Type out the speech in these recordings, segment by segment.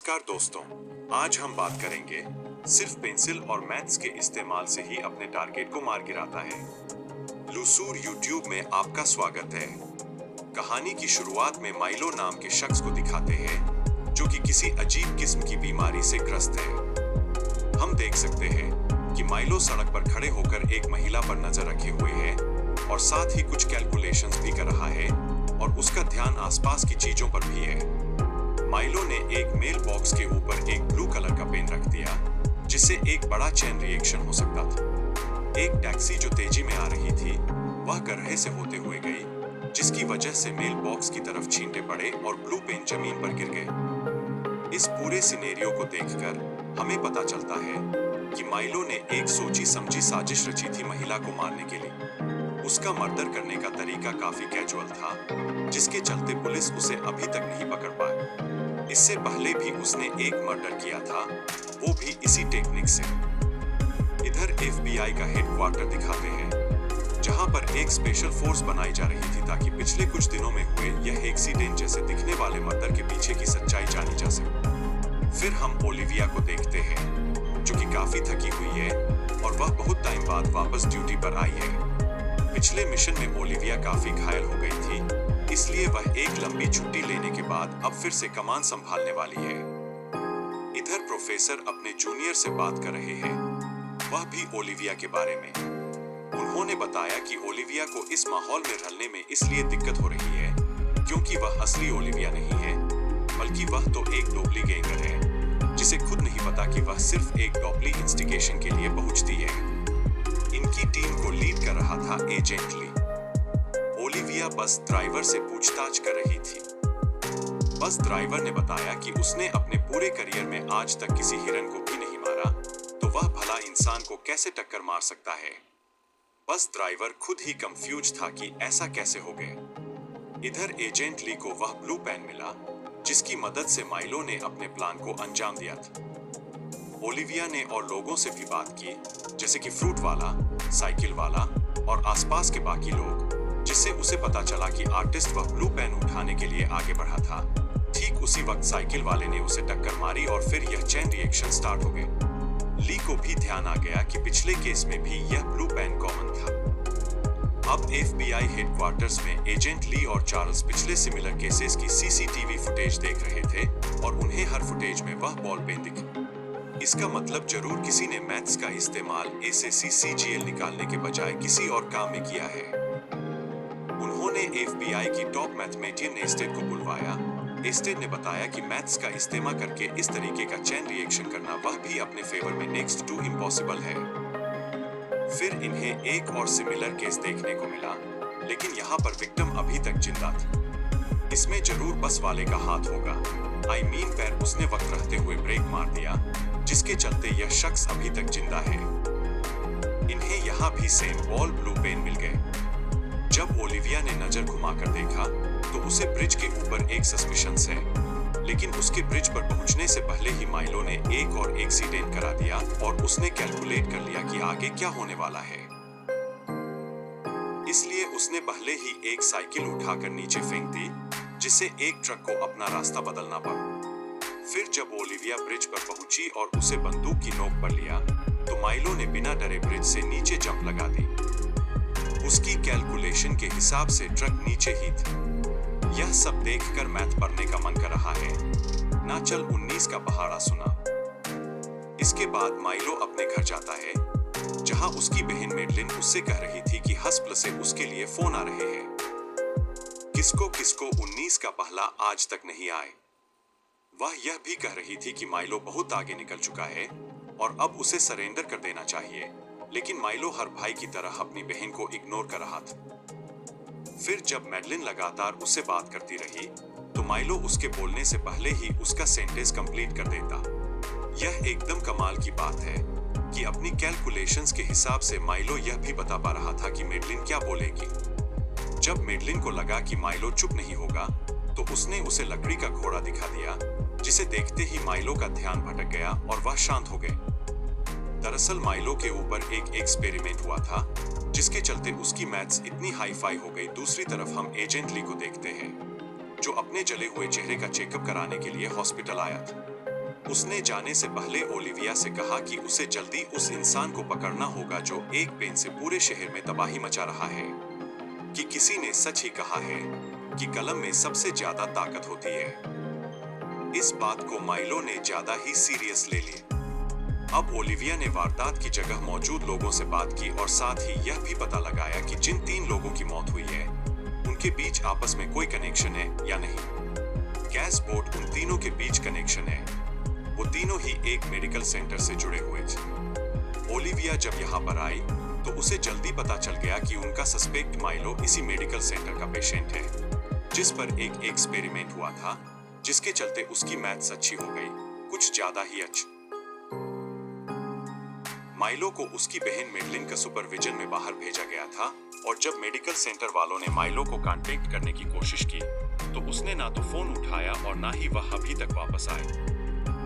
नमस्कार दोस्तों, आज हम बात करेंगे सिर्फ पेंसिल और मैथ्स के इस्तेमाल से ही अपने टारगेट को मार गिराता है। लूसूर यूट्यूब में आपका स्वागत है। कहानी की शुरुआत में माइलो नाम के शख्स को दिखाते हैं जो कि किसी अजीब किस्म की बीमारी से ग्रस्त है। हम देख सकते हैं कि माइलो सड़क पर खड़े होकर एक महिला पर नजर रखे हुए है और साथ ही कुछ कैलकुलेशंस भी कर रहा है और उसका ध्यान आसपास की चीजों पर भी है। माइलो ने एक मेल बॉक्स के ऊपर एक ब्लू कलर का पेन रख दिया जिससे एक बड़ा चेन रिएक्शन हो सकता था। एक टैक्सी जो तेजी में आ रही थी वह गड्ढे से होते हुए गई जिसकी वजह से मेल बॉक्स की तरफ छींटे पड़े और ब्लू पेन जमीन पर गिर गए। इस पूरे सिनेरियो को देखकर हमें पता चलता है कि माइलो ने एक सोची समझी साजिश रची थी महिला को मारने के लिए। उसका मर्डर करने का तरीका काफी कैजुअल था जिसके चलते पुलिस उसे अभी तक नहीं पकड़ पाई। इससे पहले भी उसने एक मर्डर किया था, वो भी इसी टेक्निक से। इधर एफबीआई का हेडक्वार्टर दिखाते हैं जहां पर एक स्पेशल फोर्स बनाई जा रही थी ताकि पिछले कुछ दिनों में हुए यह एक्सीडेंट जैसे दिखने वाले मर्डर के पीछे की सच्चाई जानी जा सके। फिर हम ओलिविया को देखते हैं जो कि काफी थकी हुई है और वह बहुत टाइम बाद वापस ड्यूटी पर आई है। पिछले मिशन में ओलिविया काफी घायल हो गई थी, इसलिए वह एक लंबी छुट्टी लेने के बाद अब फिर से कमान संभालने वाली है। इधर प्रोफेसर अपने जूनियर से बात कर रहे हैं, वह भी ओलिविया के बारे में। उन्होंने बताया कि ओलिविया को इस माहौल में ढलने में इसलिए दिक्कत हो रही है क्योंकि वह असली ओलिविया नहीं है, बल्कि वह तो एक डुप्लीकेटर है जिसे खुद नहीं पता कि वह सिर्फ एक डॉपली इंस्टिगेशन के लिए पहुंचती है। इनकी टीम को लीड कर रहा था एजेंट ली। ओलिविया बस ड्राइवर से पूछताछ कर रही थी। बस ड्राइवर ने बताया कि उसने अपने पूरे करियर में आज तक किसी हिरन को भी नहीं मारा, तो वह भला इंसान को कैसे टक्कर मार सकता है। बस ड्राइवर खुद ही कंफ्यूज था कि ऐसा कैसे हो गया। इधर एजेंट ली को वह ब्लू पेन मिला जिसकी मदद से माइलो ने अपने प्लान को अंजाम दिया था। ओलिविया ने और लोगों से भी बात की, जैसे कि फ्रूट वाला, साइकिल वाला और आसपास के बाकी लोग, जिससे उसे पता चला कि आर्टिस्ट वह ब्लू पेन उठाने के लिए आगे बढ़ा था। ठीक उसी वक्त साइकिल वाले ने उसे टक्कर मारी और फिर यह चेन रिएक्शन स्टार्ट हो गए। ली को भी ध्यान आ गया कि पिछले केस में भी यह ब्लू पेन कॉमन था। अब एफबीआई हेडक्वार्टर्स में एजेंट ली और चार्ल्स पिछले सिमिलर केसेस की सीसीटीवी फुटेज देख रहे थे और उन्हें हर फुटेज में वह बॉल पेन दिखी। इसका मतलब जरूर किसी ने मैथ्स का इस्तेमाल ए से सीजीएल निकालने के बजाय किसी और काम में किया है। उन्होंने एफबीआई की टॉप मैथमेटिशियन एस्टेड को बुलवाया। एस्टेड ने बताया कि मैथ्स का इस्तेमाल करके इस तरीके का चेन रिएक्शन करना वह भी अपने फेवर में नेक्स्ट टू इम्पॉसिबल है। फिर इन्हें एक और सिमिलर केस देखने को मिला, लेकिन यहाँ पर विक्टिम अभी तक जिंदा था। इसमें जरूर बस वाले का हाथ होगा। आई मीन पैर उसने वक्त रहते हुए ब्रेक मार दिया जिसके चलते यह शख्स अभी तक जिंदा है। इन्हें यहाँ भी सेम बॉल ब्लू पेन मिल गए। जब ओलिविया ने नजर घुमाकर देखा तो उसे ब्रिज के ऊपर एक सस्पिशंस है, लेकिन उसके ब्रिज पर पहुंचने से पहले ही माइलो ने एक और एक्सीडेंट करा दिया और उसने कैलकुलेट कर लिया कि आगे क्या होने वाला है। इसलिए उसने पहले ही एक साइकिल उठाकर नीचे फेंक दी जिससे एक ट्रक को अपना रास्ता बदलना पड़ा। फिर जब ओलिविया ब्रिज पर पहुंची और उसे बंदूक की नोक पर लिया तो माइलो ने बिना डरे ब्रिज से नीचे जंप लगा दी। उसकी कैलकुलेशन के हिसाब से ट्रक नीचे ही थी। यह सब देखकर मैथ पढ़ने का मन कर रहा है। ना चल 19 का पहाड़ा सुना। इसके बाद माइलो अपने घर जाता है जहां उसकी बहन मेडलिन उससे कह रही थी कि हस्पल से उसके लिए फोन आ रहे हैं। किसको किसको 19 का पहला आज तक नहीं आए। वह यह भी कह रही थी कि माइलो बहुत आगे निकल चुका है और अब उसे सरेंडर कर देना चाहिए, लेकिन माइलो हर भाई की तरह अपनी बहन को इग्नोर कर रहा था। फिर जब मेडलिन लगातार उससे बात करती रही तो माइलो उसके बोलने से पहले ही उसका सेंटेंस कंप्लीट कर देता। यह एकदम कमाल की बात है कि अपनी कैलकुलेशंस के हिसाब से माइलो यह भी बता पा रहा था कि मेडलिन क्या बोलेगी। जब मेडलिन को लगा कि माइलो चुप नहीं होगा तो उसने उसे लकड़ी का घोड़ा दिखा दिया, जिसे देखते ही माइलो का ध्यान भटक गया और वह शांत हो गए। दरअसल माइलो के ऊपर एक एक्सपेरिमेंट हुआ था जिसके चलते उसकी मैथ्स इतनी हाई फाई हो गई। दूसरी तरफ हम एजेंट ली को देखते हैं जो अपने जले हुए चेहरे का चेकअप कराने के लिए हॉस्पिटल आया था। उसने जाने से पहले ओलिविया से कहा कि उसे जल्दी उस इंसान को पकड़ना होगा जो एक पेन से पूरे शहर में तबाही मचा रहा है। कि किसी ने सच ही कहा है कि कलम में सबसे ज्यादा ताकत होती है। इस बात को माइलो ने ज्यादा ही सीरियस ले लिया। अब ओलिविया ने वारदात की जगह मौजूद लोगों से बात की और साथ ही यह भी पता लगाया कि जिन 3 लोगों की मौत हुई है उनके बीच आपस में कोई कनेक्शन है या नहीं। गैस बोर्ड उन तीनों के बीच कनेक्शन है। वो तीनों ही एक मेडिकल सेंटर से जुड़े हुए थे। ओलिविया जब यहाँ पर आई तो उसे जल्दी पता चल गया कि उनका सस्पेक्ट माइलो इसी मेडिकल सेंटर का पेशेंट है, जिस पर एक एक्सपेरिमेंट हुआ था जिसके चलते उसकी मैथ्स अच्छी हो गई, कुछ ज्यादा ही अच्छी। माइलो को उसकी बहन मेडलिन का सुपरविजन में बाहर भेजा गया था और जब मेडिकल सेंटर वालों ने माइलो को कांटेक्ट करने की कोशिश की तो उसने ना तो फोन उठाया और ना ही वह अभी तक वापस आए।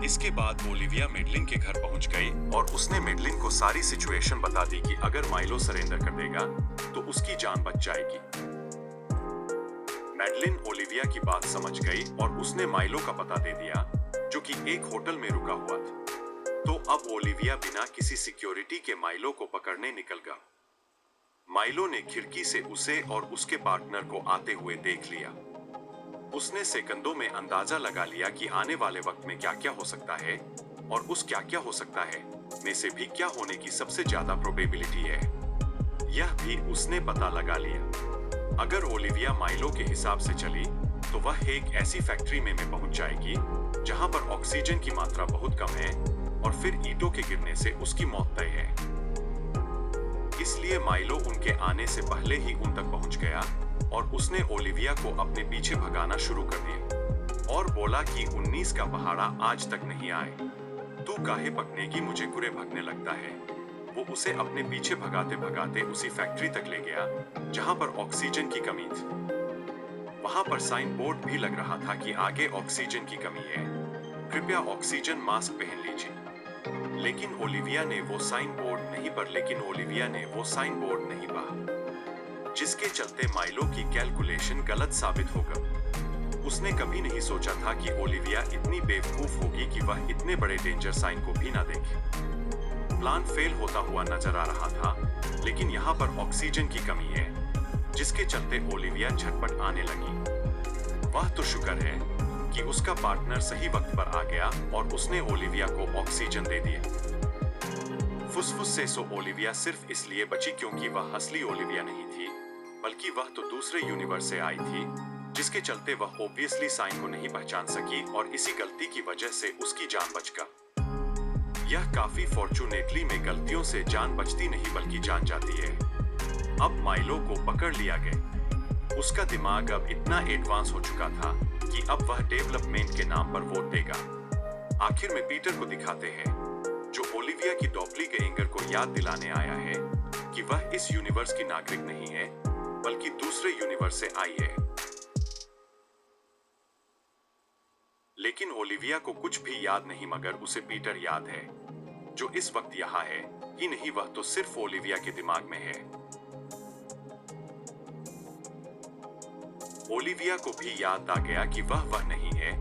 इसके बाद ओलिविया मेडलिन के घर पहुंच गई और उसने मेडलिन को सारी सिचुएशन बता दी कि अगर माइलो सरेंडर कर देगा तो उसकी जान बच जाएगी। मेडलिन ओलिविया की बात समझ गई और उसने माइलो का पता दे दिया जो कि एक होटल में रुका हुआ था। तो अब ओलिविया बिना किसी सिक्योरिटी के माइलो को पकड़ने निकल गया। माइलो ने खिड़की से उसे और उसके पार्टनर को आते हुए देख लिया। उसने सेकंडों में अंदाजा लगा लिया कि आने वाले वक्त में क्या क्या हो सकता है और उस क्या क्या हो सकता है में से भी क्या होने की सबसे ज्यादा प्रोबेबिलिटी है, यह भी उसने पता लगा लिया। अगर ओलिविया माइलो के हिसाब से चली तो वह एक ऐसी फैक्ट्री में पहुंच जाएगी जहां पर ऑक्सीजन की मात्रा बहुत कम है और फिर ईंटों के गिरने से उसकी मौत तय है। इसलिए माइलो उनके आने से पहले ही उन तक पहुंच गया और उसने ओलिविया को अपने पीछे भगाना शुरू कर दिया और बोला कि 19 का पहाड़ा आज तक नहीं आए, तू काहे पकनेगी, मुझे कुरे भगने लगता है। वो उसे अपने पीछे भगाते भगाते उसी फैक्ट्री तक ले गया जहां पर ऑक्सीजन की कमी थी। वहां पर साइन बोर्ड भी लग रहा था कि आगे ऑक्सीजन की कमी है, कृपया ऑक्सीजन मास्क पहन लीजिए। लेकिन ओलिविया ने वो साइन बोर्ड नहीं पा, जिसके चलते माइलो की कैलकुलेशन गलत साबित हो गई। उसने कभी नहीं सोचा था कि ओलिविया इतनी बेवकूफ होगी कि वह इतने बड़े डेंजर साइन को भी ना देखे। प्लान फेल होता हुआ नजर आ रहा था, लेकिन यहाँ पर ऑक्सीजन की कमी है, जिसके चलते ओलिविया झटपट आने लगी। वह तो शुक्र है कि उसका पार्टनर सही वक्त पर आ गया और उसने ओलिविया को ऑक्सीजन दे दिया। फुसफुस से सो ओलिविया सिर्फ इसलिए बची क्योंकि वह असली ओलिविया नहीं थी, बल्कि वह तो दूसरे यूनिवर्स से आई थी, जिसके चलते वह ऑब्वियसली साइन को नहीं पहचान सकी और इसी गलती की वजह से उसकी जान बच गई। यह काफी फॉर्चुनेटली में गलतियों से जान बचती नहीं बल्कि जान जाती है। अब माइलो को पकड़ लिया गया। उसका दिमाग अब इतना एडवांस हो चुका था कि अब वह डेवलपमेंट के नाम पर वोट देगा। आखिर में पीटर को दिखाते हैं, जो ओलिविया की डॉपलीगैंगर को याद दिलाने आया है कि वह इस यूनिवर्स की नागरिक नहीं है बल्कि दूसरे यूनिवर्स से आई है। लेकिन ओलिविया को कुछ भी याद नहीं, मगर उसे पीटर याद है, जो इस वक्त यहाँ है ही नहीं, वह तो सिर्फ ओलिविया के दिमाग में है। ओलिविया को भी याद आ गया कि वह नहीं है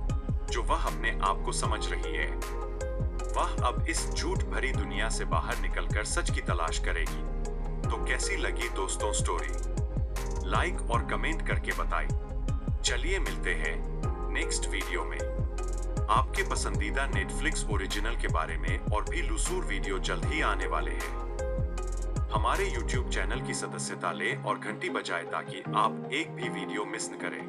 जो वह अपने आप को समझ रही है। वह अब इस झूठ भरी दुनिया से बाहर निकलकर सच की तलाश करेगी। तो कैसी लगी दोस्तों स्टोरी? लाइक और कमेंट करके बताएं। चलिए मिलते हैं नेक्स्ट वीडियो में। आपके पसंदीदा नेटफ्लिक्स ओरिजिनल के बारे में और भी लुसूर वीडियो जल्द ही आने वाले हैं। हमारे YouTube चैनल की सदस्यता लें और घंटी बजाएं ताकि आप एक भी वीडियो मिस न करें।